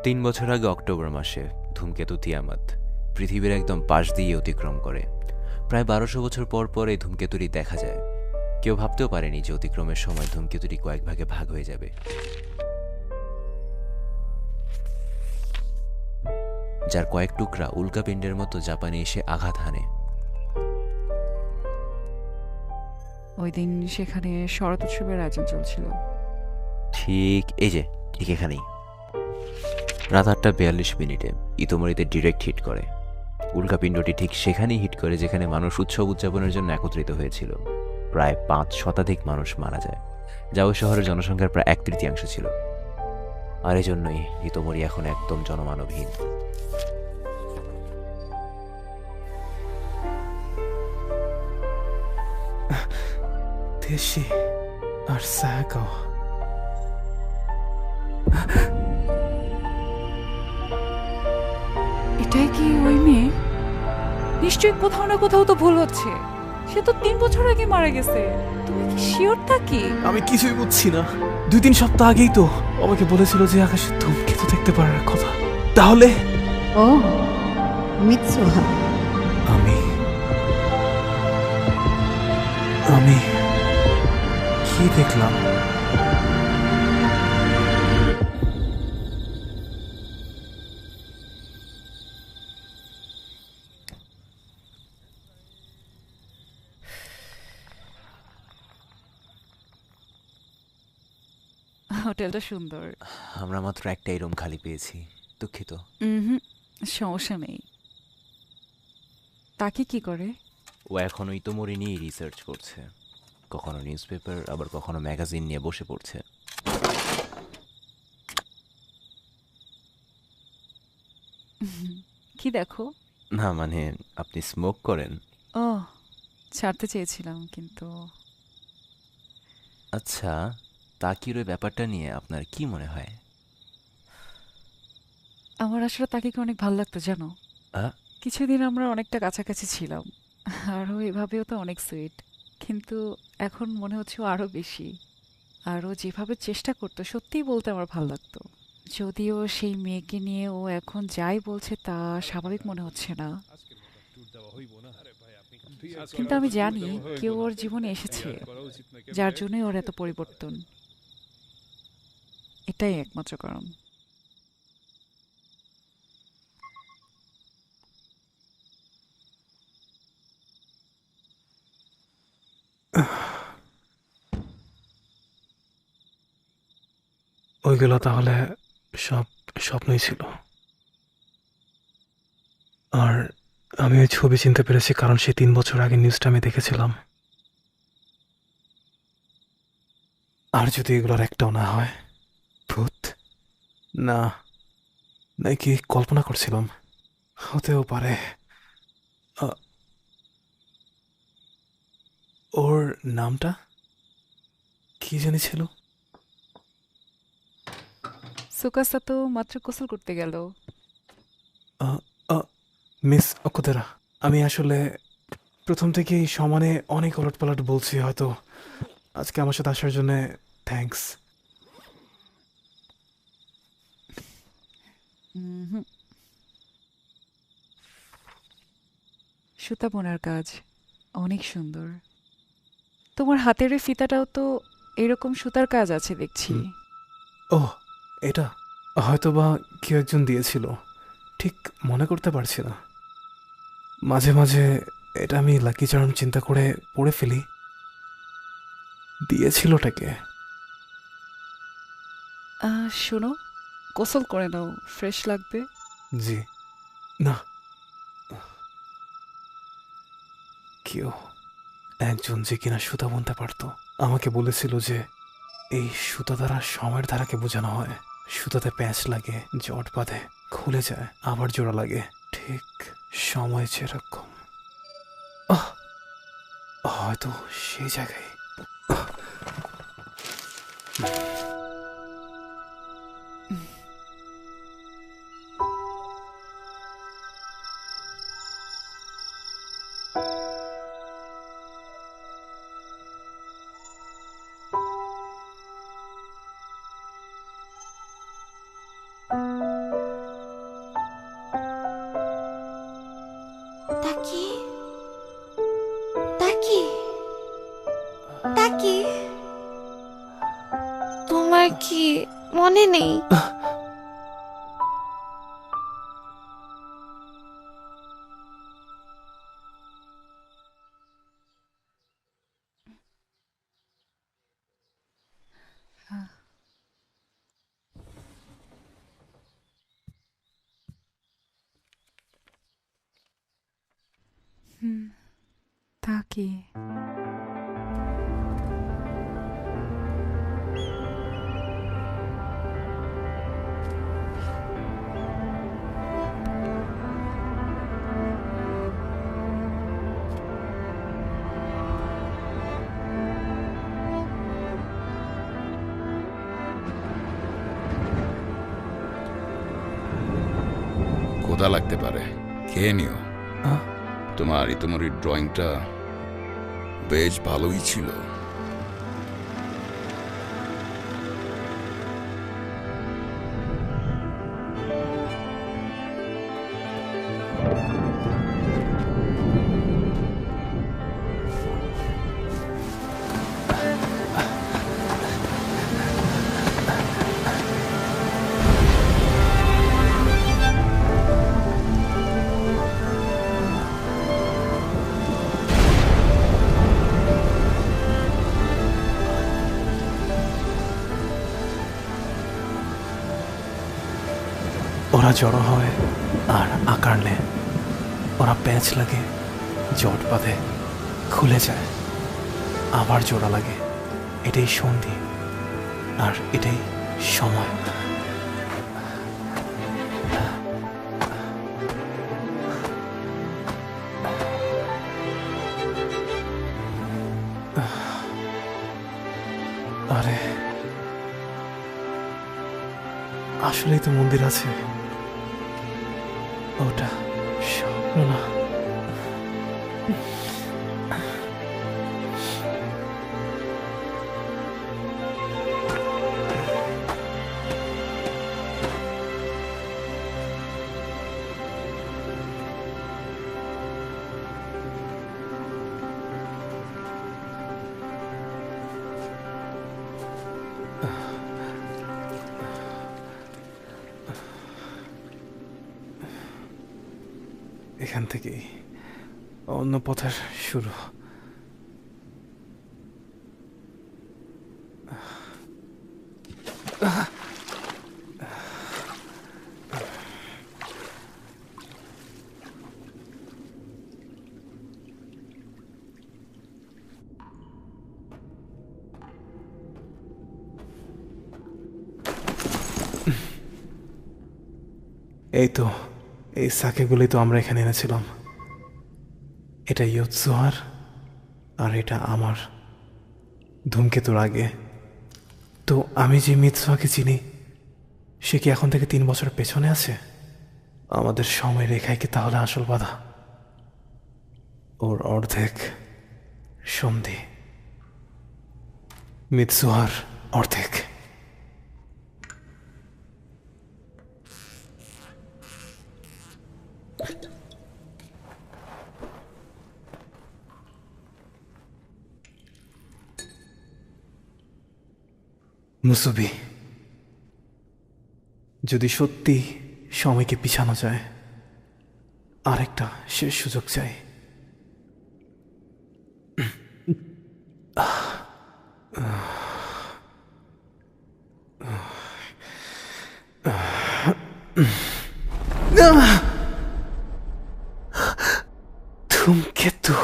3 বছর আগে অক্টোবর মাসে ধূমকেতু তিয়ামাত পৃথিবীর একদম পাশ দিয়ে অতিক্রম করে। প্রায় 1200 বছর পর পর এই ধূমকেতুটি দেখা যায়। কেউ ভাবতেও পারেনি যে অতিক্রমের সময় ধূমকেতুটি কয়েক ভাগে ভাগ হয়ে যাবে, যার কয়েক টুকরা উল্কাপিণ্ডের মতো জাপানে এসে আঘাত হানে। ওই দিন সেখানে শরৎ উৎসবের আয়োজন চলছিল। ঠিক এখানেই রাত 8:42 ইতোমরিতে ডিরেক্ট হিট করে। উল্কাপিণ্ডটি ঠিক সেখানেই হিট করে যেখানে মানুষ উৎসব উদযাপনের জন্য একত্রিত হয়েছিল। প্রায় 5 শতাধিক মানুষ মারা যায়, যা ওই শহরের জনসংখ্যার প্রায় 1/3 ছিল। আর এজন্যই ইতোমরি এখন একদম জনমানবহীন। দেশি আর সাগাও। এটাই কি ওই মেয়ে? নিশ্চয়ই কোথাও না কোথাও তো ভুল হচ্ছে। সে তো 3 বছর আগে মারা গেছে। তুমি কি শিওর থাকি? আমি কিছুই বুঝছি না। 2-3 সপ্তাহ আগেই তো আমাকে বলেছিল যে আকাশে ধূমকেতু দেখতে পারার কথা। তাহলে ও মিৎসুহা, আমি আমি কি দেখলাম? হোটেলটা সুন্দর। আমরা মাত্র একটাই রুম খালি পেয়েছি, দুঃখিত। হুম, সমস্যা নেই। তাকে কি করে? ও এখনো ইতোমরি নিয়েই রিসার্চ করছে। কখনো নিউজ পেপার, আবার কখনো ম্যাগাজিন নিয়ে বসে পড়ছে। কি দেখো? না মানে, আপনি স্মোক করেন? ও, ছাড়তে চেয়েছিলাম কিন্তু। আচ্ছা, তাকির ওই ব্যাপারটা নিয়ে আপনার কি মনে হয়? আমার আসলে তাকে অনেক ভালো লাগতো জানো। আ? কিছুদিন আমরা অনেকটা কাছাকাছি ছিলাম। আর ও এভাবেও তো অনেক সুইট। কিন্তু এখন মনে হচ্ছে ও আরো বেশি। আর ও যেভাবে চেষ্টা করতো, সত্যিই বলতে আমার ভালো লাগতো। যদিও সেই মেয়েকে নিয়ে ও এখন যাই বলছে তা স্বাভাবিক মনে হচ্ছে না। কিন্তু আমি জানি কেউ ওর জীবনে এসেছে, যার জন্যই ওর এত পরিবর্তন। এটাই একমাত্র কারণ। ওইগুলো তাহলে সব স্বপ্নই ছিল। আর আমি ওই ছবি চিনতে পেরেছি কারণ সেই 3 বছর আগে নিউজটা আমি দেখেছিলাম। আর যদি এগুলোর একটাও না হয়, ভূত, না, নাকি কল্পনা করছিলাম, হতেও পারে। আ, ওর নামটা কি জানি ছিল? সুকাসা তো মাত্র গোসল করতে গেল। আ, আ, মিস অকুতেরা, আমি আসলে প্রথম থেকেই সমানে অনেক ওলটপালট বলছি হয়তো। আজকে আমার সাথে আসার জন্য থ্যাঙ্কস। হুম, সুতা বোনার কাজ অনেক সুন্দর। তোমার হাতের এই ফিতাটাও তো এরকম সুতার কাজ আছে দেখছি। হুম। ওহ, এটা হয়তোবা কেউ একজন দিয়েছিল, ঠিক মনে করতে পারছি না। মাঝে মাঝে এটা আমি লাকি চার্ম চিন্তা করে পড়ে ফেলি। দিয়েছিলটাকে। শোনো, গোসল করে নাও, ফ্রেশ লাগবে। জি, না, কেউ একজন যে কিনা সুতা বুনতে পারতো আমাকে বলেছিল যে এই সুতা দ্বারা সময়ের ধারাকে বোঝানো হয়। সুতাতে প্যাঁচ লাগে, জট বাঁধে, খুলে যায়, আবার জোড়া লাগে, ঠিক সময় যেরকম। আহ, হয়তো সেই জায়গায়। যায় কি মনে নেই। তা কি? ক্ষুধা লাগতে পারে, খেয়ে নিও। আহ? তোমার ইতোমরি ড্রয়িংটা বেশ ভালোই ছিল। ওরা জড়ো হয় আর আকার নেয়, ওরা প্যাঁচ লাগে, জট বাঁধে, খুলে যায়, আবার জোড়া লাগে। এটাই সন্ধি আর এটাই সময়। আরে আসলেই তো মন্দির আছে, ওটা স্বপ্ন না। এখান থেকেই অন্য পথের শুরু। এই তো, এই সাকেগুলি তো আমরা এখানে এনেছিলাম। এটা ইয়োৎসুহার আর এটা আমার ধূমকেতুর আগে। তো আমি যে মিৎসুহাকে চিনি, সে কি এখন থেকে 3 বছর পেছনে আছে? আমাদের সময় রেখায় কি তাহলে আসল বাধা? ওর অর্ধেক সন্ধি, মিৎসুহার অর্ধেক। মুসুবি, যদি সত্যি সময়কে পিছানো যায়, আরেকটা শেষ সুযোগ চাই। ধূমকেতু।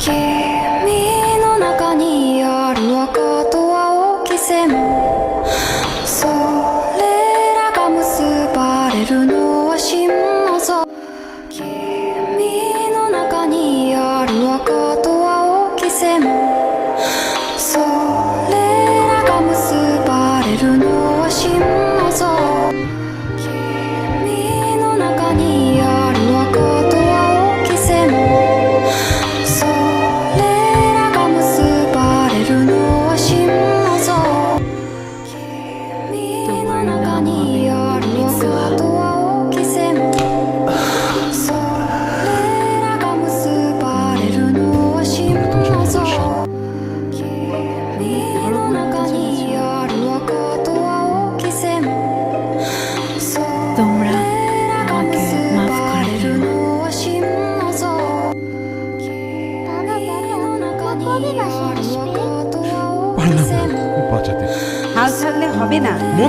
君の中にある赤と青き線、それらが結ばれるのは神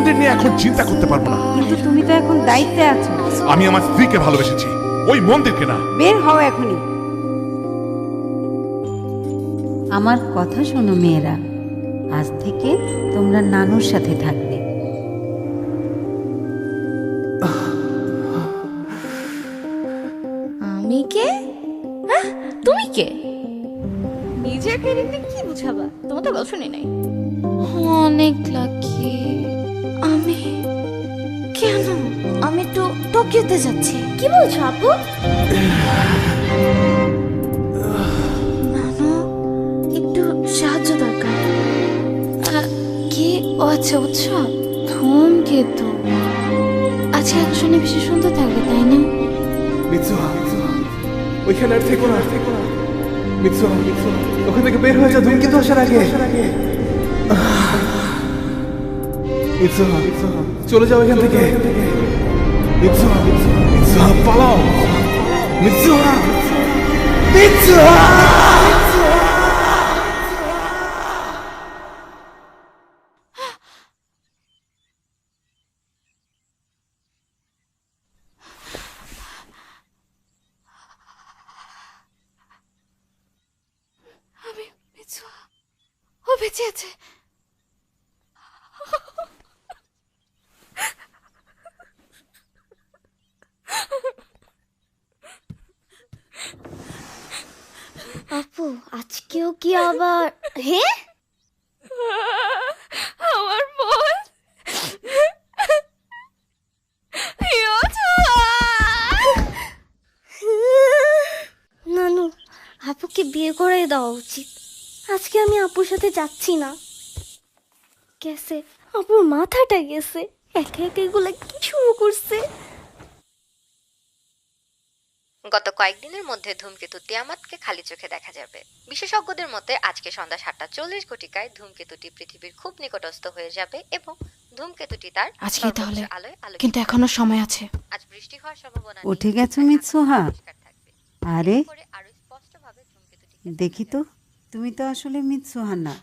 মন্দির নিয়ে এখন চিন্তা করতে পারবো না। কিন্তু তুমি তো এখন দায়িত্বে আছো। আমি আমার স্ত্রীকে ভালোবেসেছি, ওই মন্দিরকে না। বের হও এখনই। আমার কথা শোনো মেয়েরা, আজ থেকে তোমরা নানুর সাথে থাকবে। আমি কে? হ্যাঁ, তুমি কে? নিজের ক্যারেক্টার কি বুঝাবা? তোমার তো গার্লফ্রেন্ডই নাই। অনেক লাকি। আমি কেন? আমি তো টোকিওতে যাচ্ছি। কি বলছো আপু? নানু, একটু সাহায্য দরকার। কি? ও আচ্ছা, বুঝছো, ধূমকেতু আজকে একশনে বেশি সুন্দর থাকবে, তাই না? মিৎসুহা, ওইখানে আর থেকো না। মিৎসুহা, ওখান থেকে বের হয়ে যা, ধূমকেতু আসার আগে। মিৎসুহা, চলে যাও এখান থেকে। মিৎসুহা, পালাও। মিৎসুহা। ও বেঁচে আছে। আপু, আজকেও কি আবার? হ্যাঁ, আমার বোন নানু, আপুকে বিয়ে করে দেওয়া উচিত। আজকে আমি আপুর সাথে যাচ্ছি না। গেছে, আপুর মাথাটা গেছে। একে একে এগুলা কি শুরু করছে? গত কয়েকদিনের মধ্যে ধূমকেতু তিয়ামাতকে খালি চোখে দেখা যাবে। বিশেষজ্ঞদের মতে আজকে সন্ধ্যা 7:40 ঘটিকায় ধূমকেতুটি পৃথিবীর খুব নিকটস্থ হয়ে যাবে এবং ধূমকেতুটি তার আজকে তাহলে, আলোয় আলোকিত। কিন্তু এখনো সময় আছে। আজ বৃষ্টি হওয়ার সম্ভাবনা নেই। উঠে গেছো মিৎসুহা? আরে করে আরো স্পষ্টভাবে ধূমকেতুটিকে দেখি তো, তুমি তো আসলে মিৎসুহা না।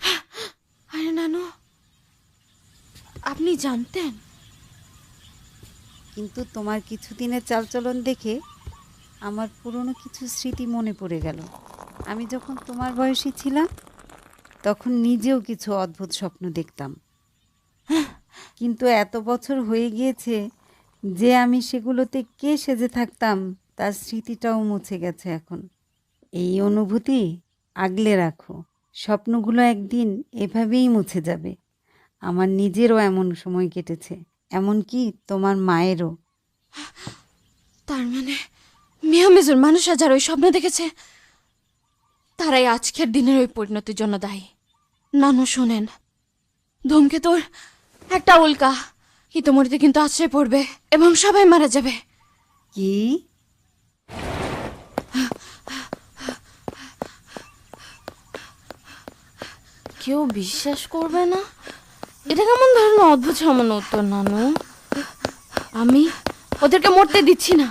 আরে নানু, আপনি জানতেন? কিন্তু তোমার কিছুদিনের চালচলন দেখে আমার পুরনো কিছু স্মৃতি মনে পড়ে গেল। আমি যখন তোমার বয়সী ছিলাম তখন নিজেও কিছু অদ্ভুত স্বপ্ন দেখতাম, কিন্তু এত বছর হয়ে গিয়েছে যে আমি সেগুলোতে কে সেজে থাকতাম তার স্মৃতিটাও মুছে গেছে এখন। এই অনুভূতি আগলে রাখো, স্বপ্নগুলো একদিন এভাবেই মুছে যাবে। আমার নিজেরও এমন সময় কেটেছে, এমনকি তোমার মায়েরও। তার মানে মিয়ামিজুর মানুষরা যারা ওই স্বপ্ন দেখেছে তারাই আজকের দিনের ওই পরিণতির জন্য দায়ী। নানু শোনেন, ধূমকেতুর একটা উল্কা ইতোমধ্যে কিন্তু আশ্রয় পড়বে এবং সবাই মারা যাবে। কি? কেউ বিশ্বাস করবে না? এটা কেমন ধরনের অদ্ভুত সামান্য উত্তর নানু? আমি ওদেরকে মরতে দিচ্ছি না।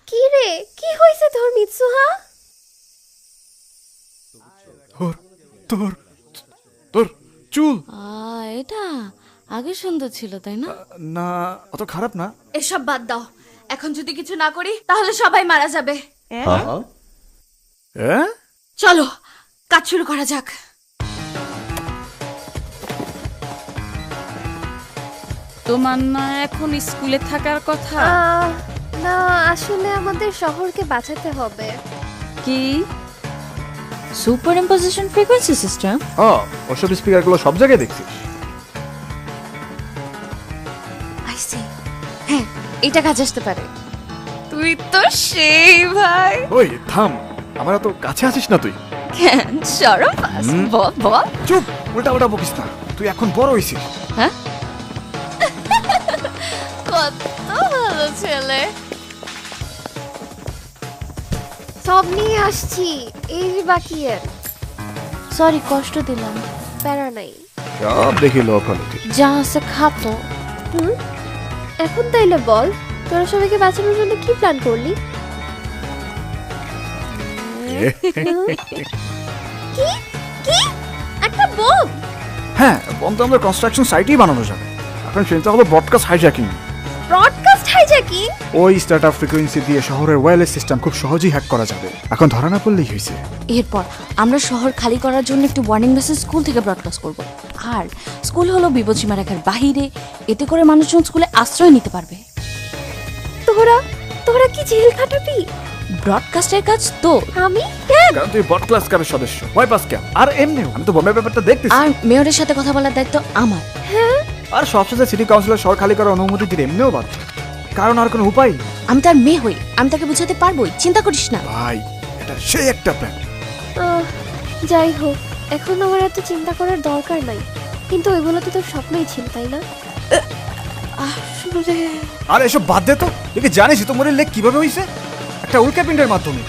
কি রে, কি হয়েছে তোর মিৎসুহা? তোর তোর চুল এটা আগে সুন্দর ছিল, তাই না? না, অত খারাপ না। এসব বাদ দাও। এখন যদি কিছু না করি তাহলে সবাই মারা যাবে। চলো কাজ শুরু করা যাক। তোমার না এখন স্কুলে থাকার কথা? না, আসলে আমাদের শহরকে বাঁচাতে হবে। কি সুপার ইম্পোজিশন ফ্রিকোয়েন্সি সিস্টেম? ওসব স্পিকারগুলো সব জায়গায় দেখছিস? I see. হ্যাঁ, এটা কাজ আসতে পারে। তুই তো সেই ভাই। ওই থাম, আমার তো কাছে আসিস না তুই। কেন শরম পাস? বল বল। চুপ, উল্টা উল্টা বকিস না, তুই এখন বড় হইছিস। হ্যাঁ, কত ভালো ছেলে। সব নিয়ে আসছি, এই যে বাকি এর। সরি কষ্ট দিলাম। প্যারা নাই। সব দেখি লোকালিটি। যা আছে খাতো। এখন তাইলে বল, তোরা সবাইকে বাঁচানোর জন্য কি প্ল্যান করলি? কি কি একটা বম? হ্যাঁ, বম তো আমাদের কনস্ট্রাকশন সাইটেই বানানো যাবে। কারণ সেটা হলো ব্রডকাস্ট হাইজ্যাকিং। Broadcast hijacking? ওই স্টার্টআপ ফ্রিকোয়েন্সি দিয়ে শহরের ওয়্যারলেস সিস্টেম খুব সহজেই হ্যাক করা যাবে। এখন ধরা না পড়লেই হয়েছে। এরপর আমরা শহর খালি করার জন্য একটু ওয়ার্নিং মেসেজ স্কুল থেকে ব্রডকাস্ট করব। আর স্কুল হলো বিপদসীমা রেখার বাহিরে, এতে করে মানুষজন স্কুলে আশ্রয় নিতে পারবে। তোরা কি জেল খাটাবি? ব্রডকাস্টের কাজ তো আমি কারণ তুই ব্রডকাস্ট ক্লাবের সদস্য। ভয় পাস কেন? আর এমনিও আমি তো বোমের ব্যাপারটা দেখতেছি। আর মেয়রের সাথে কথা বলার দায়িত্ব আমার। আর সবশেষে সিটি কাউন্সিলর শহর খালি করার অনুমতি দিলে এমনিও বাধ্য, কারণ আর কোনো উপায় নেই। আমি তার মেয়ে হই, আমি তাকে বুঝাতে পারবোই, চিন্তা করিস না। ভাই এটা সেই একটা প্ল্যান। যাই হোক, এখন আমার এত চিন্তা করার দরকার নাই। কিন্তু ওইগুলো তো তোর স্বপ্নই ছিল, তাই না? আর এসব বাদ দে তো। দেখে জানিস ইতোমরের লেক কিভাবে হয়েছে? একটা উল্কাপিণ্ডের মাধ্যমে।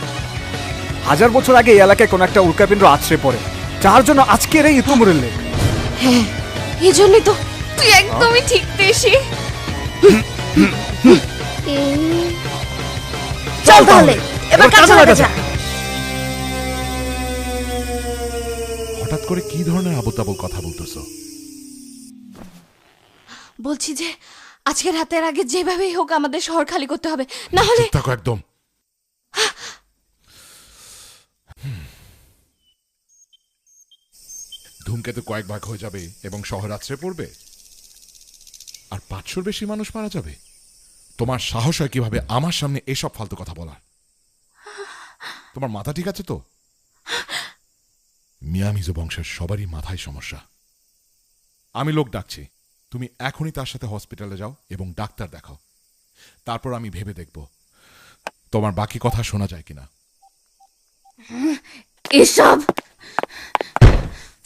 1000 বছর আগে এই এলাকায় কোনো একটা উল্কাপিণ্ড আছড়ে পড়ে, যার জন্য আজকের এই ইতোমরের লেক। হ্যাঁ, এই জন্যই তো তুই একদমই ঠিক দেশি। চল তাহলে এবার কাজে লাগা যাক। হঠাৎ করে কি ধরনের আবোল-তাবোল কথা বলতেছো? বলছি যে আজকে রাতের আগে যেভাবেই হোক আমাদের শহর খালি করতে হবে, না হলে থাকো একদম। ধূমকেতু কয়েক ভাগ হয়ে যাবে এবং শহর আছড়ে পড়বে, আর 500-র বেশি মানুষ মারা যাবে। তোমার সাহস হয় কিভাবে আমার সামনে এসব ফালতু কথা বলার? তোমার মাথা ঠিক আছে তো? মিয়ামিজো বংশের সবারই মাথায় সমস্যা। আমি লোক ডাকছি, তুমি এখনই তার সাথে হসপিটালে যাও এবং ডাক্তার দেখাও। তারপর আমি ভেবে দেখব তোমার বাকি কথা শোনা যায় কিনা। এসব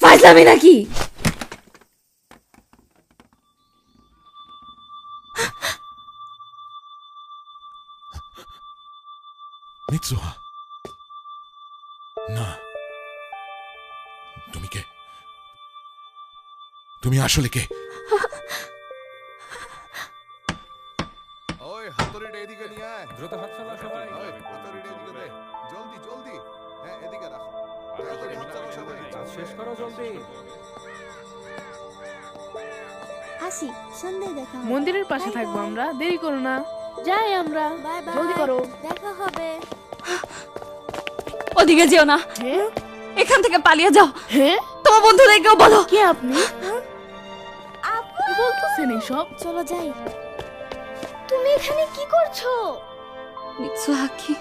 ফাইজলামি নাকি? মিৎসুহা, না, তুমি কে? তুমি আসলে কে? ওই হাতুড়িটা এদিকে নিয়ে আয়। দ্রুত হাত চালা সবাই। ওই হাতুড়িটা এদিকে দে। জলদি জলদি। হ্যাঁ, এদিকে রাখো। তাড়াতাড়ি হাত চালা সবাই। শেষ করো জলদি। আসি, সন্ধ্যায় দেখা হবে। মন্দিরের পাশে থাকবো আমরা, দেরি করো না। যাই আমরা, বাই বাই, জলদি করো। দেখা হবে। ওদিকে যেও না, এখান থেকে পালিয়ে যাও। হ্যাঁ, তোমার বন্ধুদেরকেও বলো। কে আপনি? আপু কি বলতেছেন এইসব? চলো যাই। তুমি এখানে কি করছো? মিৎসুহা কি?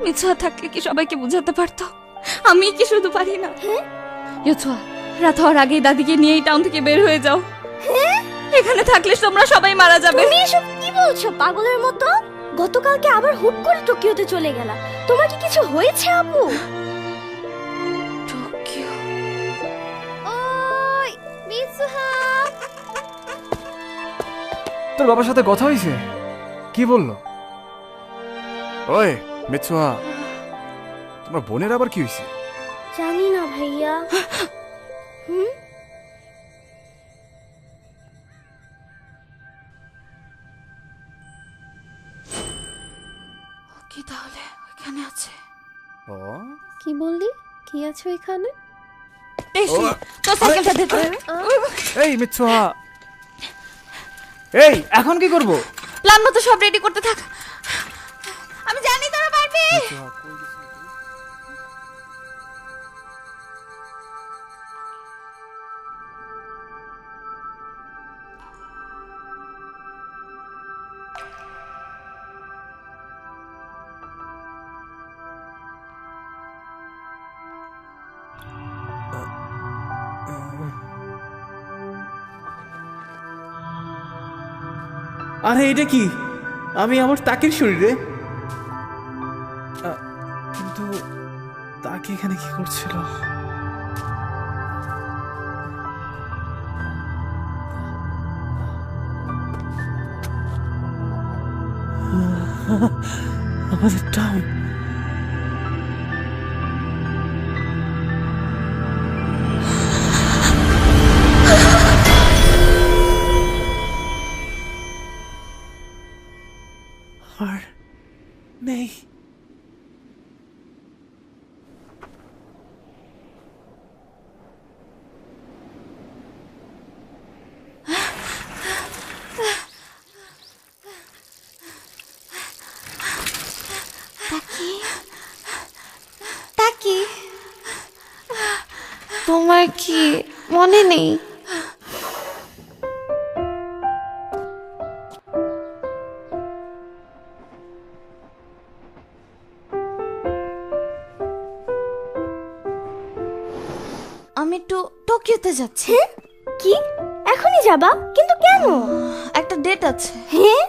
মিৎসুহা থাকলে কি সবাইকে বুঝাতে পারতো? আমি কি শুধু পারি না? ইয়োচুয়া, রাত হওয়ার আগেই দাদিকে নিয়ে এই টাউন থেকে বের হয়ে যাও। এখানে থাকলে তোমরা সবাই মারা যাবে। তুমি এসব কি বলছো পাগলের মতো? গতকালকে আবার হুট করে টোকিওতে চলে গেলা। তোমার কি কিছু হয়েছে আপু? টোকিও? ওই মিৎসুহা, তোর বাবার সাথে কথা হয়েছে? কি বললো? ওই মিৎসুহা, তোমার বোনের আবার কি হয়েছে? জানি না ভাইয়া। কি তাহলে ওইখানে আছে? ও কি বললি? কি আছে ওইখানে? দেশি, তোর সাইকেলটা দে তো। এই মিৎসুহা, এই এখন কি করব? প্ল্যান মতো সব রেডি করতে থাক। আমি জানি তোরা পারবি। আরে এটা কি? আমি আমার তাকের শরীরে, কিন্তু তাকে এখানে কি করছিল? আমাদের টাউন। আর নেই। তোমার কি মনে নেই? আমি একটু টোকিওতে যাচ্ছি। কি এখনই যাবা? কিন্তু কেন? একটা ডেট আছে। হ্যাঁ,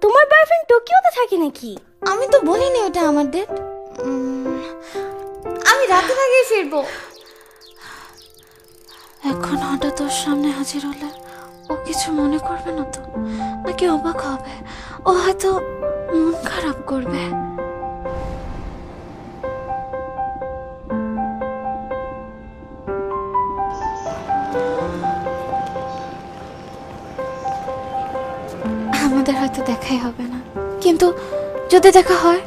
তোমার বয়ফ্রেন্ড টোকিওতে থাকে নাকি? আমি তো বলিনি ওটা আমার ডেট। আমি রাতের আগেই ফিরবো। এখন হঠাৎ ওর সামনে হাজির হলে ও কিছু মনে করবে না তো? নাকি অবাক হবে? ও হয়তো মন খারাপ করবে। আমাদের হয়তো দেখাই হবে না, কিন্তু যদি দেখা হয়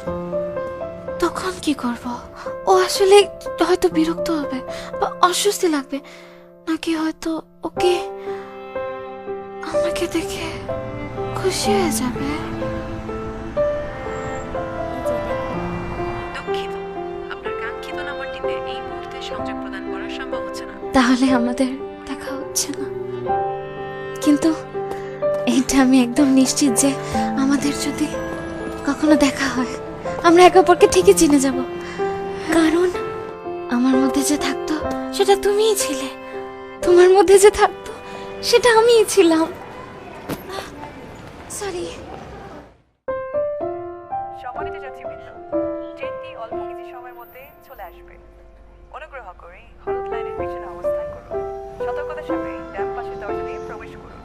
তখন কি করব? ও আসলে হয়তো বিরক্ত হবে বা অস্বস্তি লাগবে, নাকি হয়তো ওকে আমাকে দেখে খুশি হয়ে যাবে। দুঃখিত, আপনার কাঙ্ক্ষিত নাম্বারটিতে এই মুহূর্তে সংযোগ প্রদান করা সম্ভব হচ্ছে না। তাহলে আমাদের দেখা হচ্ছে না, কিন্তু এটা আমি একদম নিশ্চিত যে আমাদের যদি কখনো দেখা হয় আমরা একে অপরকে ঠিকই চিনে যাব, কারণ আমার মধ্যে যে থাকতো সেটা তুমিই ছিলে, তোমার মধ্যে যে থাকতো সেটা আমিই ছিলাম। সরি। সম্মানিত যাত্রীবৃন্দ, ট্রেনটি অল্প কিছু সময়ের মধ্যে চলে আসবে। অনুগ্রহ করে হলুদ লাইনের পিছনে অবস্থান করুন। সতর্কতার সাথে ডান পাশের দরজা দিয়ে প্রবেশ করুন।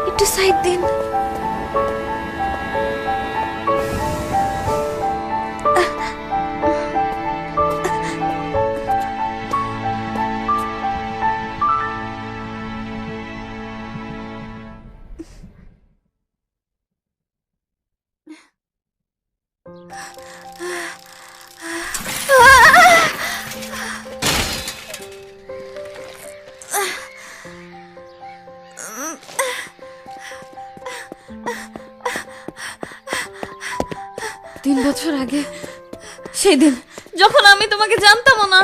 একটু সাইড দিন। তিন বছর আগে সেদিন যখন আমি তোমাকে জানতামও না।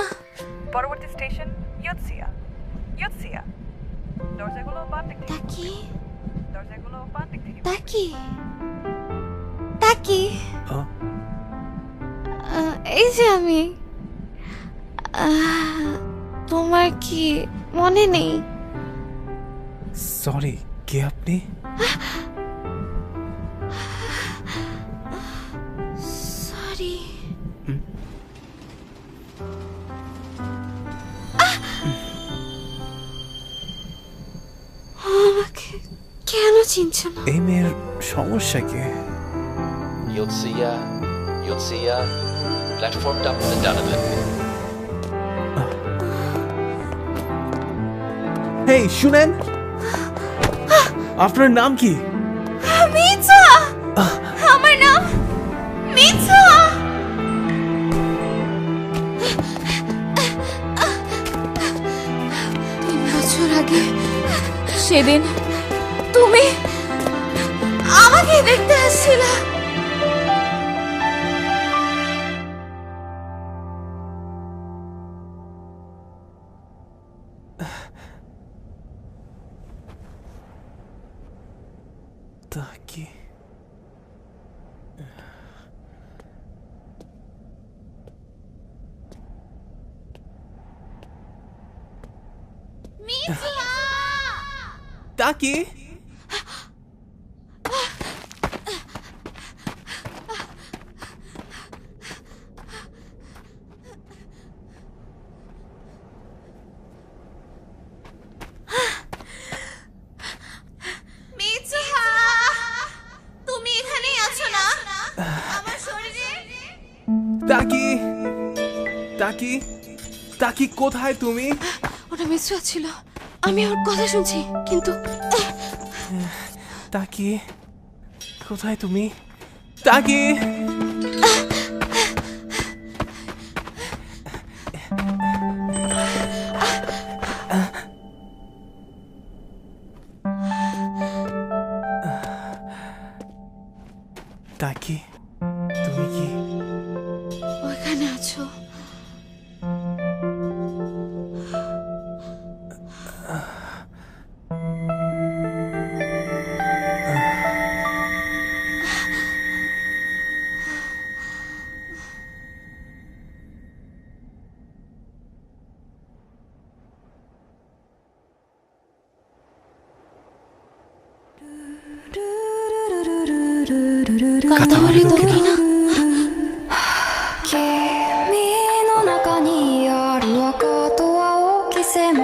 পরবর্তী স্টেশন ইয়োৎসিয়া। ইয়োৎসিয়া। দরজাগুলো বাম দিক থেকে। তাকি দরজাগুলো বাম দিক থেকে। তাকি তাকি আহ? এই যে আমি, তোমার কি মনে নেই? সরি, কে আপনি? সরি। আমাকে কেন চিনছ না? এই মেয়ের সমস্যা কি? Yotsuya, Yotsuya, platform টাপতে জানাবেন। হেই শুনেন, আপনার নাম কি? মিছা। আমার নাম মিছা। তিন বছর আগে সেদিন তুমি আমাকে দেখতে আসছিলে। তাকি তাকি তুমি এখানেই আছো না? আমার শরীরে তাকি তাকি তাকি কোথায় তুমি? ওটা মিশ্রা ছিল, আমি ওর কথা শুনছি, কিন্তু তাকি কোথায় তুমি? তাকি তাকি তুমি কি ওইখানে আছো?片時な君の中にある赤と青き線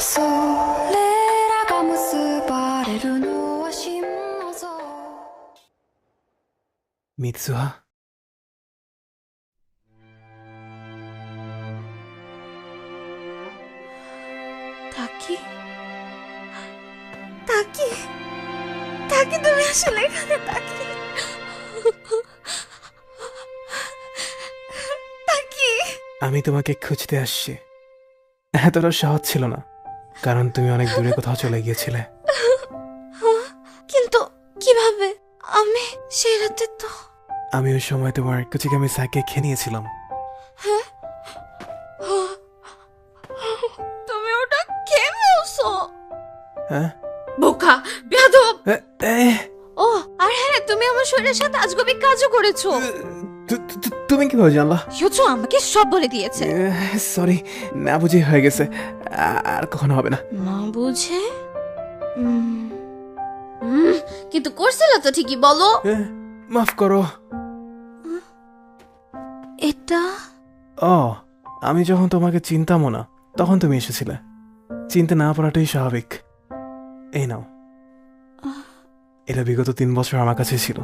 それらが結ばれるのは心の像ミツハতাকি তাকি তাকি তুমি আসলে এখানে তাকি তাকি আমি তোমাকে খুঁজতে আসছি এতটা সহজ ছিল না কারণ তুমি অনেক দূরে কোথাও চলে গিয়েছিলে কিন্তু কিভাবে আমি সেই রাতে তো আমি ওই সময় তোমার কুচিকামি সাইকে খেয়ে নিয়েছিলাম তুমি ওটা খেয়ে ফেলছো হ্যাঁ বোকা বেয়াদব এ, ও আর হ্যাঁ তুমি আমার শরীরের সাথে আজগবি কাজও করেছো তুমি কিভাবে জানলা ইউচু আমাকে সব বলে দিয়েছে সরি না বুঝে হয়ে গেছে আর কখনো হবে না না বুঝে কিন্তু করছিল তো ঠিকই বলো মাফ করো এটা ও আমি যখন তোমাকে চিনতামও না তখন তুমি এসেছিলে চিনতে না পারাটাই স্বাভাবিক এই নাও এটা বিগত 3 বছর আমার কাছে ছিল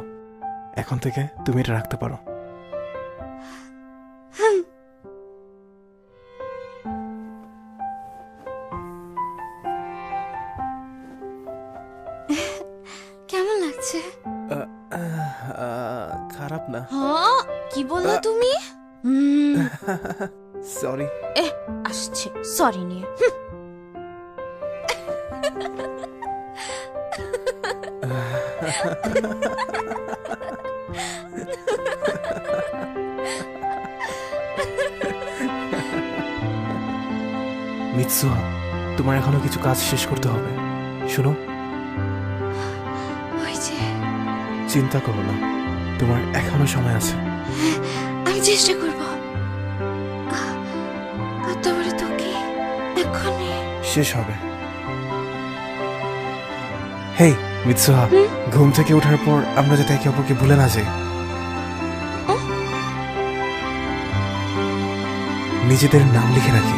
এখন থেকে তুমি এটা রাখতে পারো কেমন লাগছে খারাপ না হ্যাঁ কি বললা তুমি সরি আসছে সরি নিয়ে মিৎসুহা তোমার এখনো কিছু কাজ শেষ করতে হবে শুনো ওই যে চিন্তা করো না তোমার এখনো সময় আছে আমি চেষ্টা করব কতবার তোকে এখনই শেষ হবে হেই মিৎসুহা ঘুম থেকে ওঠার পর আমরা যাতে একে অপরকে ভুলে না যাই নিজেদের নাম লিখে রাখি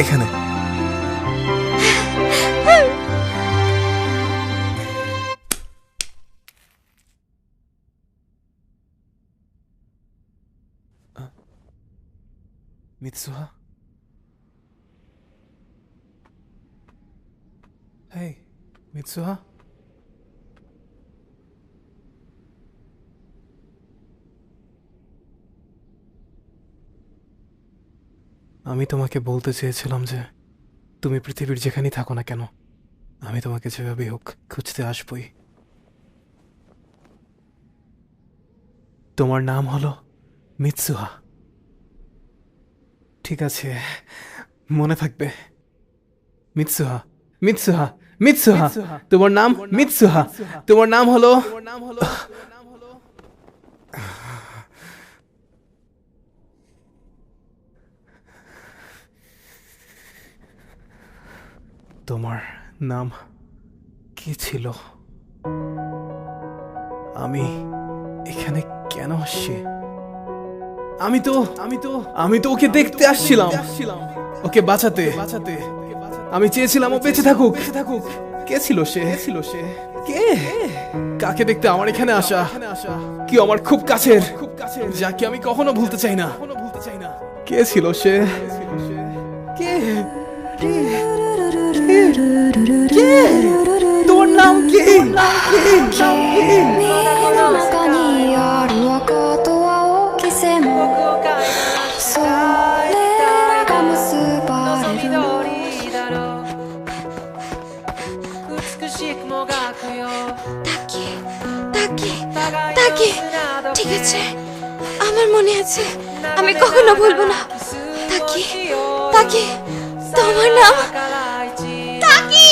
এখানে মিৎসুহা হেই মিৎসুহা আমি তোমাকে বলতে চেয়েছিলাম যে তুমি পৃথিবীর যেখানেই থাকো না কেন আমি তোমাকে যেভাবেই হোক খুঁজতে আসবই তোমার নাম হলো মিৎসুহা ঠিক আছে মনে থাকবে মিৎসুহা মিৎসুহা মিৎসুহা তোমার নাম মিৎসুহা তোমার নাম হলো তোমার নাম কি ছিল আমি এখানে কেন আসছি আমি তো ওকে দেখতে আসছিলাম ওকে বাঁচাতে আমি চেয়েছিলাম ও বেঁচে থাকুক কে ছিল সে কে কাকে দেখতে আমার এখানে আসা কি আমার খুব কাছের যাকে আমি কখনো ভুলতে চাই না কে ছিল সে কে তোর নাম কি তাকি তাকে তাকে ঠিক আছে, আমার মনে আছে, আমি কখনো ভুলবো না। তাকে তাকে তোমার নাম তাকি।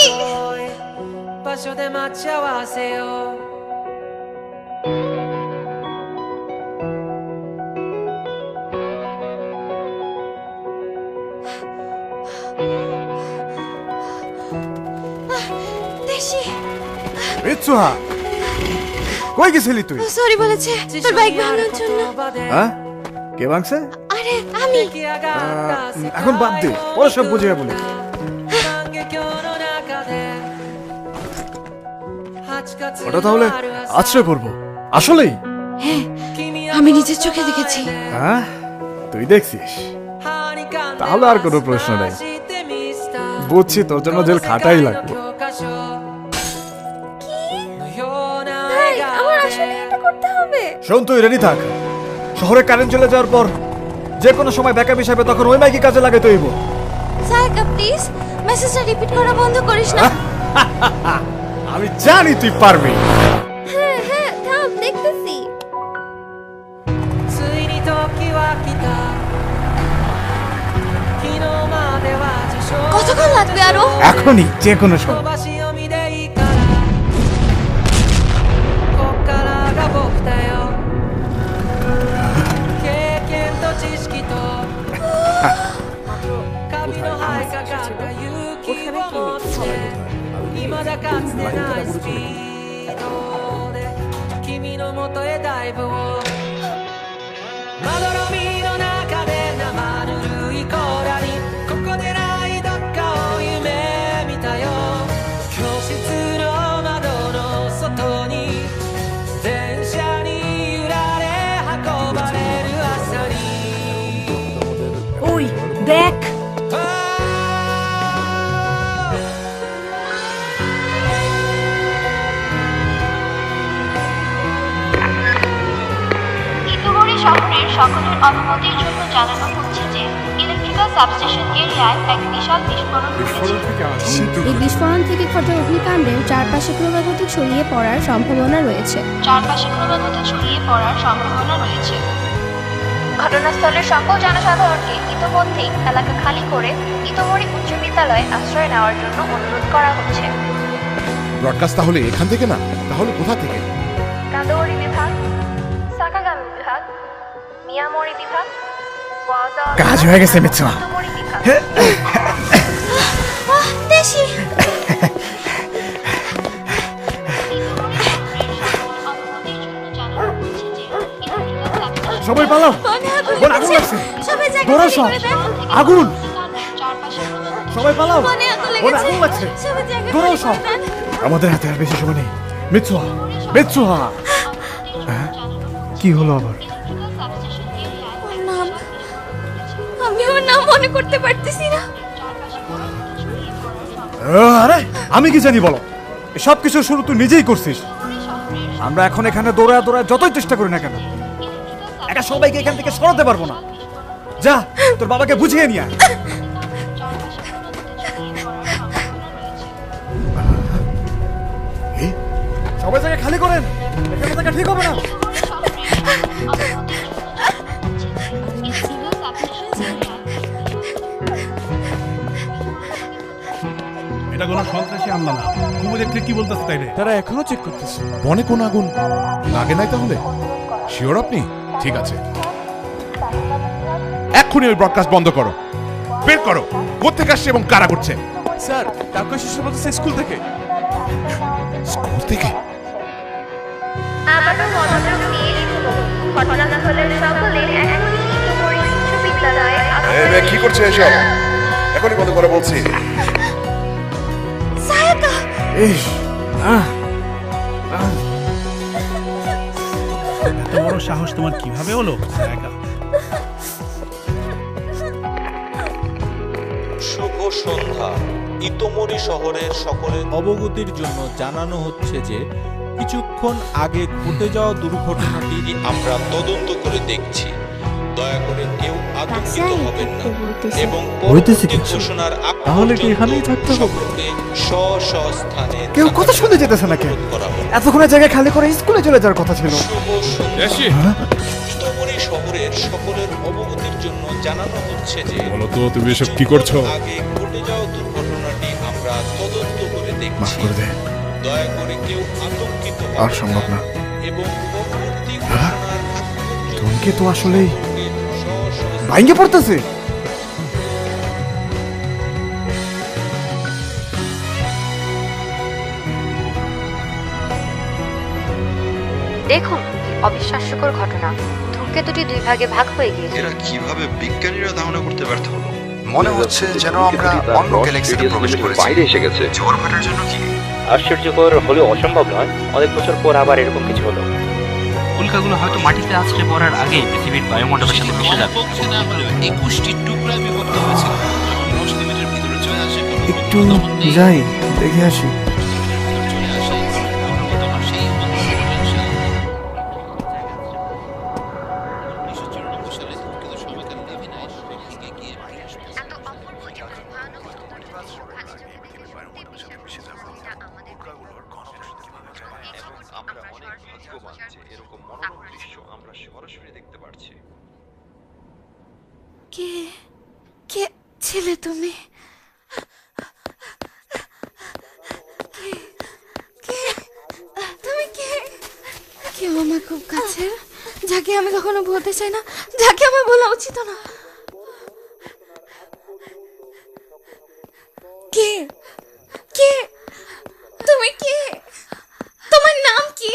দেশি মিৎসুহা, কই গেছিলি তুই? সরি বলেছে তোর বাইক ভাঙার জন্য। হ্যাঁ, কে ভাঙছে? আরে আমি। এখন বাদ দে, পরে সব বুঝিয়ে বলি। ওটা তাহলে আছড়ে পড়বো? আসলেই? হ্যাঁ, আমি নিজের চোখে দেখেছি। হ্যাঁ, তুই দেখছিস? তাহলে আর কোনো প্রশ্ন নাই। বুঝছি তোর জন্য জেল খাটাই লাগবে। আমার আসলে এটা করতে হবে। শোন, তুই রেডি থাক। শহরে কারেন্ট চলে যাওয়ার পর যে কোনো সময় ব্যাকআপ হিসাবে তখন ওই মাইকি কাজে লাগাই তৈব। সায়কা প্লিজ মেসেজটা রিপিট করা বন্ধ করিস না। আমি জানি তুই পারবি। হ্যাঁ হ্যাঁ, থাম, দেখতেছি। কতক্ষণ লাগবে আরো? এখনই, যে কোনো সময়। ওই দেখ, ইতুবরী শহরের সকলের অনুমতির জন্য জানানো হচ্ছে যে ইলেকট্রিক্যাল সাবস্টেশন এরিয়ায় এক বিশাল বিস্ফোরণ ঘটেছে। এই বিস্ফোরণ থেকে ঘটা অগ্নিকাণ্ডের চারপাশে ক্রমাগত ছড়িয়ে পড়ার সম্ভাবনা রয়েছে। ঘটনাস্থলের সকল জনসাধারণকে ইতোমধ্যেই এলাকা খালি করে ইতোমরি উচ্চ বিদ্যালয়ে আশ্রয় নেওয়ার জন্য অনুরোধ করা হচ্ছে। ব্রডকাস্ট তাহলে এখান থেকে না, তাহলে কোথা থেকে? কাদোরি বিভাগ, সাকাগামি বিভাগ, মিয়ামরি বিভাগ, কাজ হয়ে গেছে মিৎসুহা। ইতোমরি বিভাগ। দেশি সবাই পালাও। বোন, আগুন লাগছে। সবাই জায়গা দৌড়াও খালি সব। করে দেন। আগুন, সবাই পালাও। বনে আগুন বোন, লেগেছে। আগুন লাগছে। সবাই জায়গা দৌড়াও খালি সব। করে দেন। আমাদের হাতে আর বেশি সময় নেই। মিৎসুহা, মিৎসুহা। হ্যাঁ? কি হলো আবার? ওর নাম, আমি ওর নাম মনে করতে পারতেছি না। আরে আমি কি জানি বলো, সব কিছু শুরু তুই নিজেই করছিস। আমরা এখন এখানে দৌড়ায় দৌড়ায় যতই চেষ্টা করি না কেন, একা সবাইকে এখান থেকে সরাতে পারবো না। যা, তোর বাবাকে বুঝিয়ে নিয়ে আয়। সবাই জায়গা খালি করেন, এখানে থাকা ঠিক হবে না। এটা কোনো সন্ত্রাসী হামলা না। তুমি দেখলে কি বলতেছে তাইলে? তারা এখনো চেক করতেছে। বনে কোন আগুন লাগে নাই তাহলে? শিওর আপনি? ঠিক আছে, এক্ষুনি ওই ব্রডকাস্ট বন্ধ করো, বের করো কোত্থেকে আসছে এবং কারা করছে। স্যার, টাকা শিশু বলতেছে স্কুল থেকে। স্কুল থেকে? আবারও মনোযোগ দিয়ে শুনুন। ঘটনাস্থলের সকলে এখনই ইতোমরি উচ্চ বিদ্যালয়ে কি করছে এসব? এখনই বন্ধ করে বলছি। সায়কা ইস, এত বড় সাহস তোমার কিভাবে হলো? একা শুভ সন্ধ্যা। ইতোমরি শহরের সকলের অবগতির জন্য জানানো হচ্ছে যে কিছুক্ষণ আগে ঘটে যাওয়া দুর্ঘটনাটি আমরা তদন্ত করে দেখছি। দয়া করে কেউ আতঙ্কিত হবেন না এবং হইতেছে পরবর্তী কিছু। ঘোষণার আগ তাহলে কি পর্যন্ত এখানেই থাকতে হবে? সকলকে স্ব স্ব স্থানে কেউ কথা শুনতে যেতেছে না কেন? এতক্ষণের জায়গায় খালি করে স্কুলে চলে যাওয়ার কথা ছিল। ইতোমরি শহরের সকলের অবগতির জন্য জানানো হচ্ছে যে বলতো তুমি এসব কি করছো? আগে ঘটে যাওয়া দুর্ঘটনাটি আমরা তদন্ত করে মাফ দেখছি। করে দে, দয়া করে কেউ আতঙ্কিত আর হবেন সম্ভব না। এবং পরবর্তী ঘোষণার আগ পর্যন্ত ধূমকে তো আসলেই স্ব স্ব ভাঙ্গে পড়তেছে। দেখুন অবিশ্বাস্যকর ঘটনা, ধূমকেতুটি দুই ভাগে ভাগ হয়ে গিয়েছে। এরা কিভাবে বিজ্ঞানীরা ধারণা করতে ব্যর্থ হলো? মনে হচ্ছে যেন আমরা অন্য গ্যালাক্সিতে প্রবেশ করেছি। বাইরে এসে গেছে। ঝড় ভাটার জন্য কি? আশ্চর্যকর হলেও অসম্ভব নয়, অনেক বছর পর আবার এরকম কিছু হলো। উল্কাগুলো হয়তো মাটিতে আছড়ে পড়ার আগেই পৃথিবীর বায়ুমণ্ডলের সাথে মিশে যাবে। 21টি টুকরায় বিভক্ত হয়েছিল। 10 মিনিটের ভিতরে চলে আসে। একটু যাই, দেখে আসি। আমরা অনেক ভাগ্যবান যে এরকম মনোরম দৃশ্য আমরা সরাসরি দেখতে পারছি। কে কে ছেলে তুমি? কে কে তুমি কে? কেউ আমার খুব কাছের, যাকে আমি কখনো বলতে চাই না, যাকে আমার বলা উচিত না। কে কে তুমি? কে? তোমার নাম কি?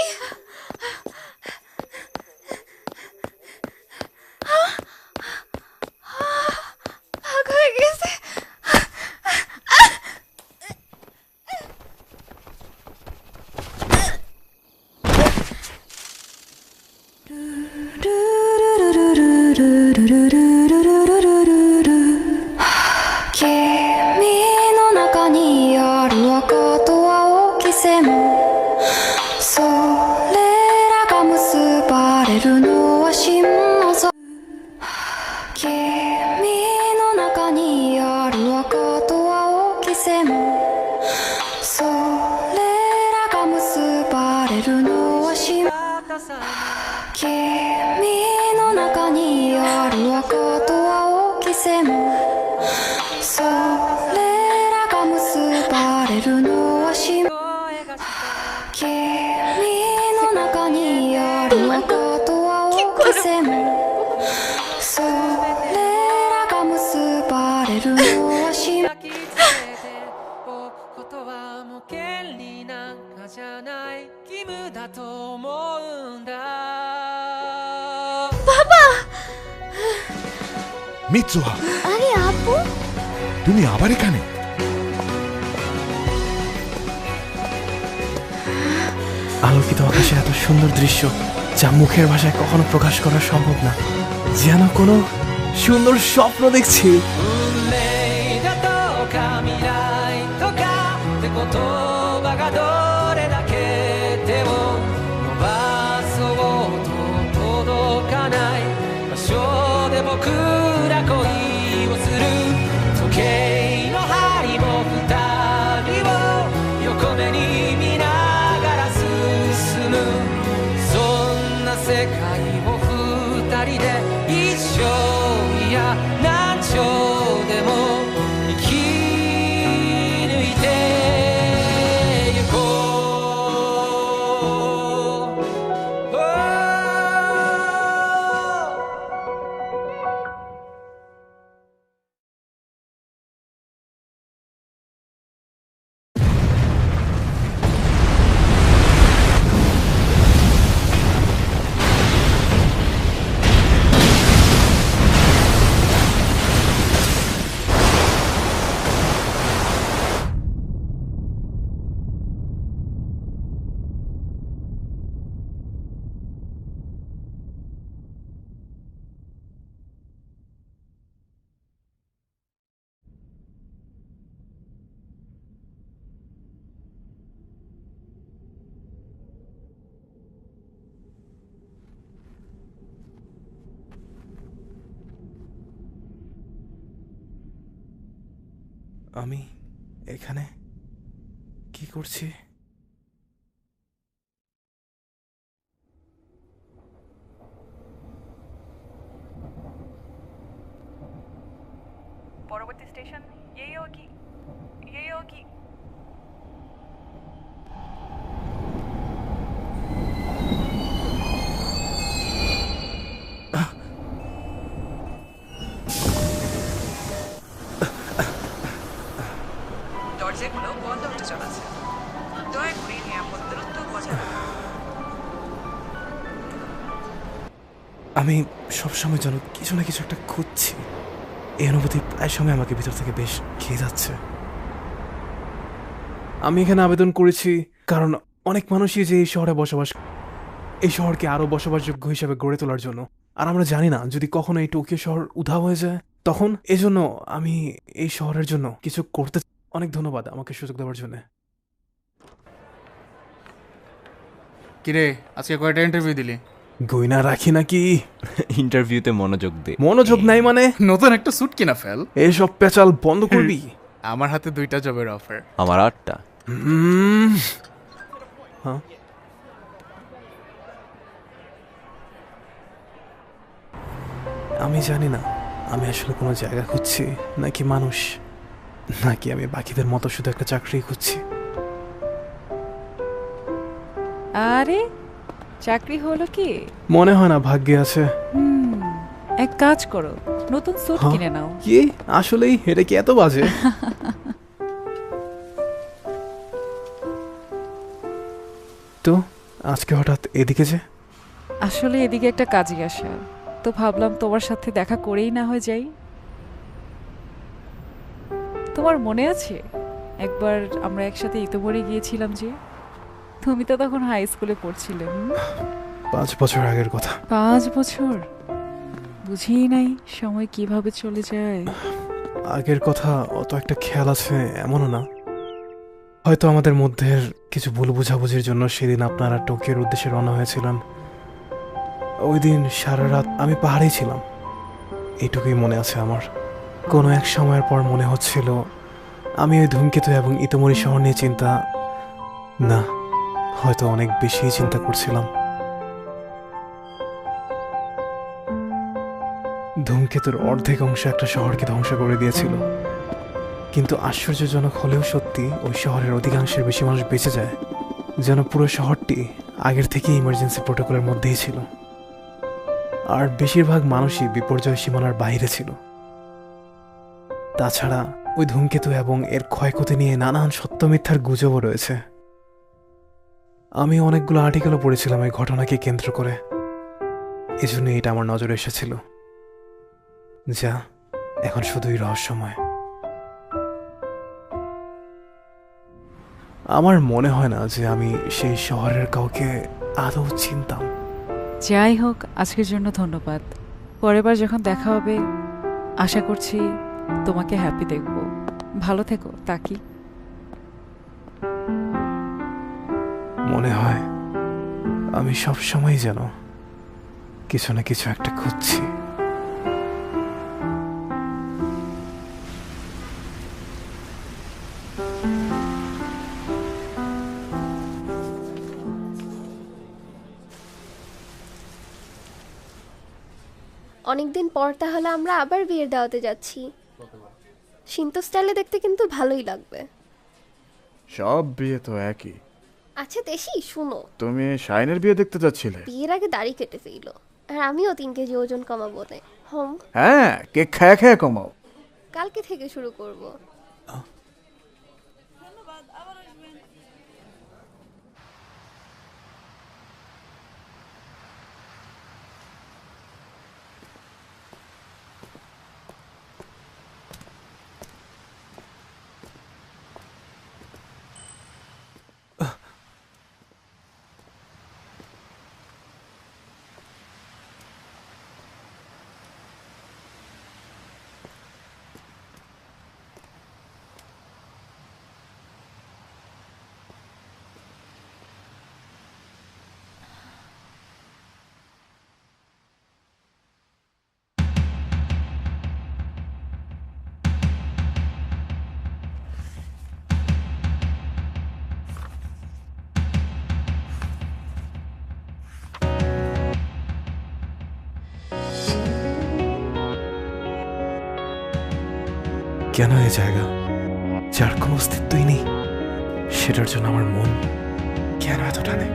ভাগ হয়ে গেছে।君の中にある赤と青き線それらが結ばれるのは心の底君の中にある赤と青き線それらが結ばれるのは心君の中にある赤と青き線それらが結ばれるのは心君の中にある赤と青き線それらが結ばれるのは心言葉も権利なんかじゃない義務だと思うんだ。মিৎসুহা, আরে আপু, তুমি আবার এখানে? আলোকিত আকাশে এত সুন্দর দৃশ্য যা মুখের ভাষায় কখনো প্রকাশ করা সম্ভব না। যেন কোনো সুন্দর স্বপ্ন দেখছি। 運命だとか未来とかって言葉がどれだけ手を伸ばそうと届かない場所で僕ら恋をする時計の針も二人を横目に見ながら進むそんな世界を二人で一生いや何兆 আমি এখানে কি করছি? পরবর্তী স্টেশন এই হোগি এই হোগি। দরজাগুলো বন্ধ হতে চলেছে, দয়া করে নিরাপদ দূরত্ব বজায় রাখুন। আমি সবসময় যেন কিছু না কিছু একটা খুঁজছি। এই অনুভূতি প্রায় সময় আমাকে ভিতর থেকে বেশ খেয়ে যাচ্ছে। আমি এখানে আবেদন করেছি কারণ অনেক মানুষই যে এই শহরে বসবাস, এই শহরকে আরো বসবাসযোগ্য হিসেবে গড়ে তোলার জন্য। আর আমরা জানি না যদি কখনো এই টোকিও শহর উধাও হয়ে যায় তখন। এজন্য আমি এই শহরের জন্য কিছু করতে। অনেক ধন্যবাদ আমাকে সুযোগ দেওয়ার জন্য। কিরে আজকে কয়টা ইন্টারভিউ দিলি? গয়না রাখি নাকি? ইন্টারভিউতে মনোযোগ দে। মনোযোগ নাই মানে? নতুন একটা স্যুট কিনা ফেল। এসব পেঁচাল বন্ধ করবি? আমার হাতে 2টা জবের অফার। আমার 8টা। হ্যাঁ, আমি জানি না আমি আসলে কোনো জায়গা খুঁজছি নাকি মানুষ, নাকি আমি বাকিদের মতো শুধু একটা চাকরি খুঁজছি। আরে চাকরি হলো কি? মনে হয় না ভাগ্যে আছে। এক কাজ করো, নতুন স্যুট হ্যাঁ? কিনে নাও। কি আসলেই এটা কি এত বাজে? তো আজকে হঠাৎ এদিকে যে? আসলে এদিকে একটা কাজে আসা, তো ভাবলাম তোমার সাথে দেখা করেই না হয়ে যাই। তোমার মনে আছে একবার আমরা একসাথে ইতোমরি গিয়েছিলাম যে? তুমি তো তখন হাই স্কুলে পড়ছিলে। 5 বছর আগের কথা। 5 বছর? বুঝিই নাই সময় কিভাবে চলে যায়। আগের কথা অত একটা খেয়াল আছে এমনও না। হয়তো আমাদের মধ্যে কিছু ভুল বোঝাবুঝির জন্য সেদিন আপনারা টোকিওর উদ্দেশ্যে রওনা হয়েছিলেন। ওই দিন সারা রাত আমি পাহাড়েই ছিলাম, এইটুকুই মনে আছে আমার। কোনো এক সময়ের পর মনে হচ্ছিল আমি ওই ধূমকেতু এবং ইতোমরি শহর নিয়ে চিন্তা না, হয়তো অনেক বেশি চিন্তা করছিলাম। ধূমকেতুর অর্ধেক অংশ একটা শহরকে ধ্বংস করে দিয়েছিল, কিন্তু আশ্চর্যজনক হলেও সত্যি ওই শহরের অধিকাংশের বেশি মানুষ বেঁচে যায়, যেন পুরো শহরটি আগের থেকেই ইমার্জেন্সি প্রোটোকলের মধ্যেই ছিল। আর বেশিরভাগ মানুষই বিপর্যয় সীমানার বাইরে ছিল। তাছাড়া ওই ধূমকেতু এবং এর ক্ষয়ক্ষতি নিয়ে নানান সত্য মিথ্যার গুজবও রয়েছে। আমি অনেকগুলো আর্টিকেলও পড়েছিলাম এই ঘটনাকে কেন্দ্র করে, এজন্য এটা আমার নজরে এসেছিল। যা এখন শুধুই রহস্যময়। আমার মনে হয় না যে আমি সেই শহরের কাউকে আদৌ চিনতাম। যাই হোক, আজকের জন্য ধন্যবাদ। পরের বার যখন দেখা হবে আশা করছি তোমাকে হ্যাপি দেখব। ভালো থেকো তাকি। মনে হয় আমি সবসময় যেন কিছু না কিছু একটা খুঁজছি। অনেকদিন পর তাহলে আমরা আবার বিয়ের দাওয়াতে যাচ্ছি। শিন্তো স্টাইলে দেখতে কিন্তু ভালোই লাগবে। সব বিয়ে তো একই। আচ্ছা দেশি শুনো, তুমি শাইনের বিয়ে দেখতে যাচ্ছিলে? বিয়ের আগে দাড়ি কেটে ফেলো, আর আমিও 3 কেজি ওজন কমাবো না। হ্যাঁ, কেক খায়া খায়া কমাও। কালকে থেকে শুরু করব। কেন এই জায়গা যার কোনো অস্তিত্বই নেই সেটার জন্য আমার মন কেন এত টানে?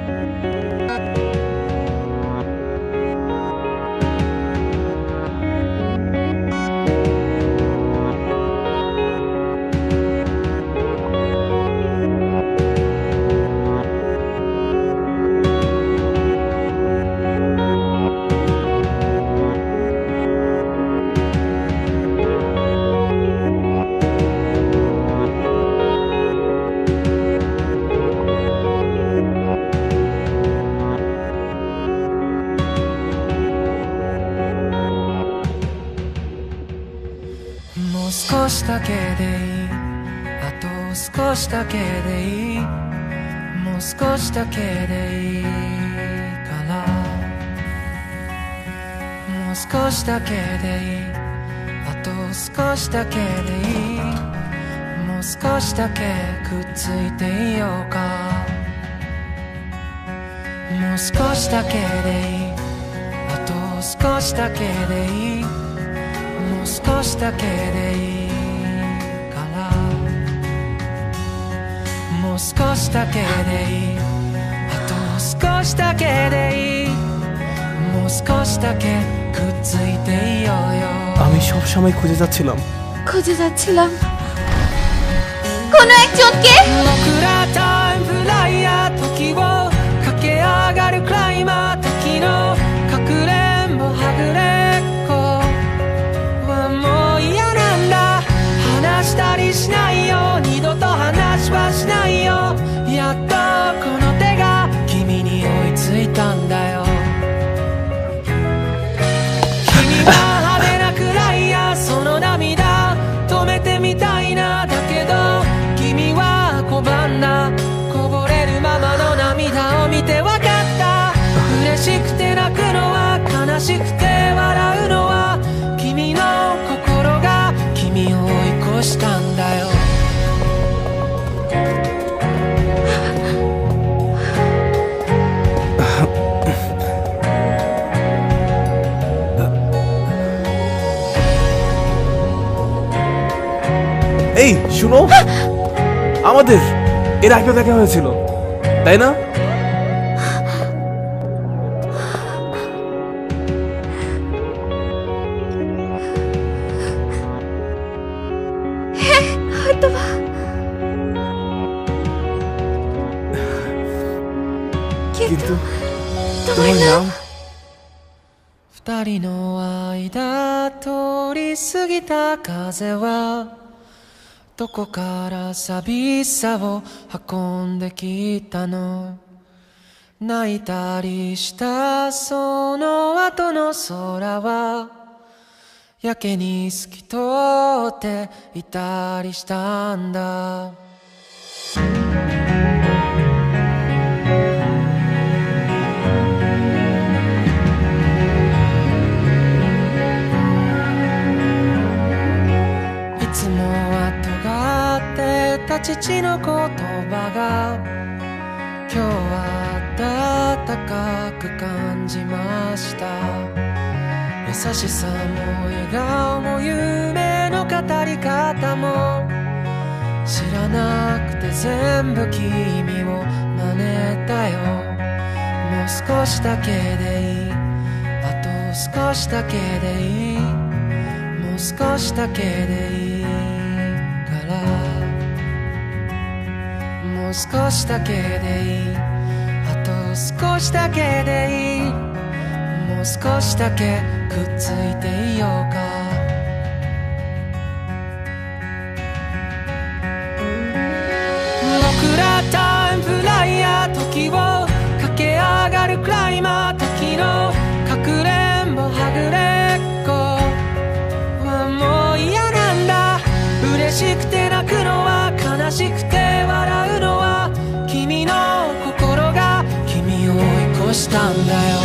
もう少しだけでいい、あと少しだけでいい、もう少しだけでいいからもう少しだけでいい、あと少しだけでいい、もう少しだけくっついていようか、もう少しだけでいい、あと少しだけでいい、もう少しだけでいいからもう少しだけでいい、あと少しだけでいい、もう少しだけくっついていようよ。আমি সব সময় খুঁজে যাচ্ছিলাম কোনো একজনকে। 僕らタイムフライヤー時を駆け上がるクライマー時のかくれんぼはぐれっこはもう嫌なんだ、話したりしないよ、二度と話はしないよ、やっとこの手が君に追いついたんだよ。君は派手なくらいやその涙止めてみたいな、だけど君は拒んだ、こぼれるままの涙を見てわかった、嬉しくて泣くのは悲しくて笑うのは君の心が君を追い越したんだよ。এই শুনো, আমাদের এর আগে দেখা হয়েছিল তাই না? হয়তোবা। কিন্তু তোমার নাম? 二人の間通り過ぎた風はどこから寂しさを運んできたの、泣いたりしたその後の空はやけに透き通っていたりしたんだ。いつもは尖ってた父の言葉が今日は温かく感じました。優しさも笑顔も夢の語り方も知らなくて全部君を真似たよ。もう少しだけでいい、あと少しだけでいい、もう少しだけでいいからもう少しだけでいい、あと少しだけでいい、もう少しだけくっついていようか。僕らタイムフライヤー時を駆け上がるクライマー時のかくれんぼはぐれっこはもう嫌なんだ、嬉しくて泣くのは悲しくて笑うのは君の心が君を追い越したんだよ。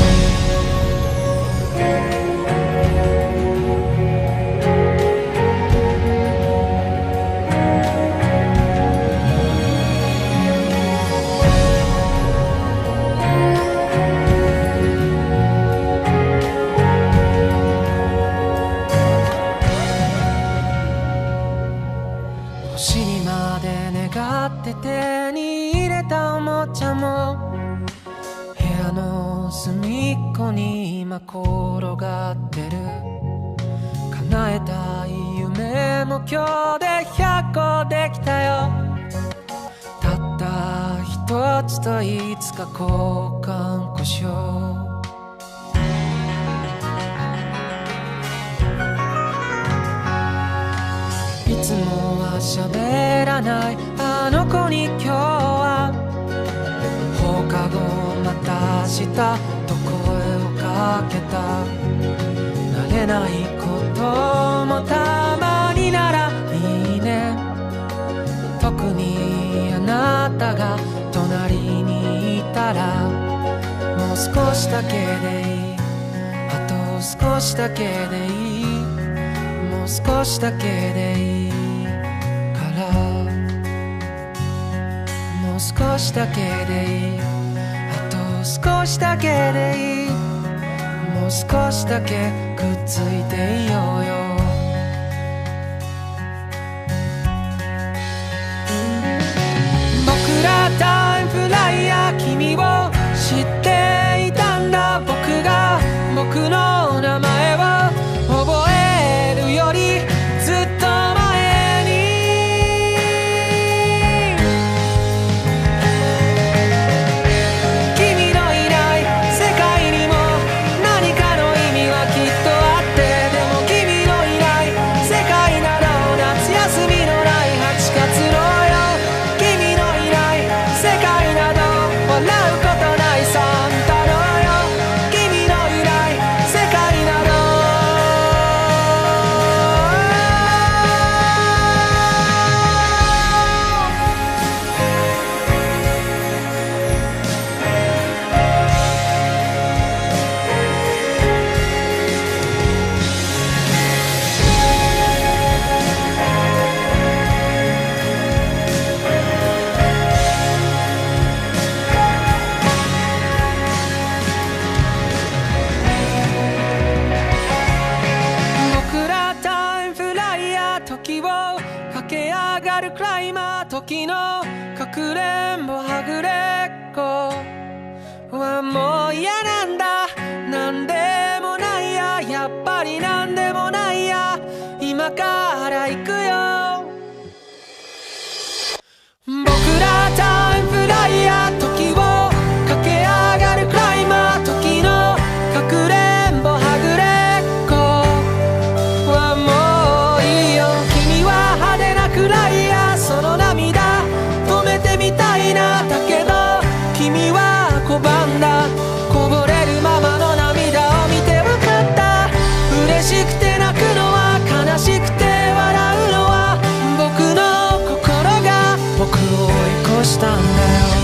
もちゃも部屋の隅っこに今転がってる叶えたい夢も今日で100個できたよたった一つといつか交換故障いつもは喋らないあの子に今日は放課後また明日と声をかけた慣れないこともたまにならいいね特にあなたが隣にいたらもう少しだけでいいあと少しだけでいいもう少しだけでいいからもう少しだけでいいあと少しだけでいいもう少しだけくっついていようよ僕らタイムフライヤー君を知っていたんだ僕が僕の名前を覚えるよりずっと前に君のいない世界にも何かの意味はきっとあってでも君のいない世界など夏休みのない8月のよ君のいない世界など笑うことないサンタのよ君のいない世界など僕らタイムフライヤー時を駆け上がるクライマー時のかくれんぼはぐれっこはもう嫌なんだなんでもないややっぱりなんでもないや今から行くよ僕らタイムフライヤー時を駆け上がるクライマー時のかくれんぼはぐれっこはもういいよ君は派手なくらいやその涙止めてみたいなだけど君は拒んだこぼれるままの涙を見て分かった嬉しくて泣くのは悲しくて笑うのは僕の心が僕を追い越したんだよ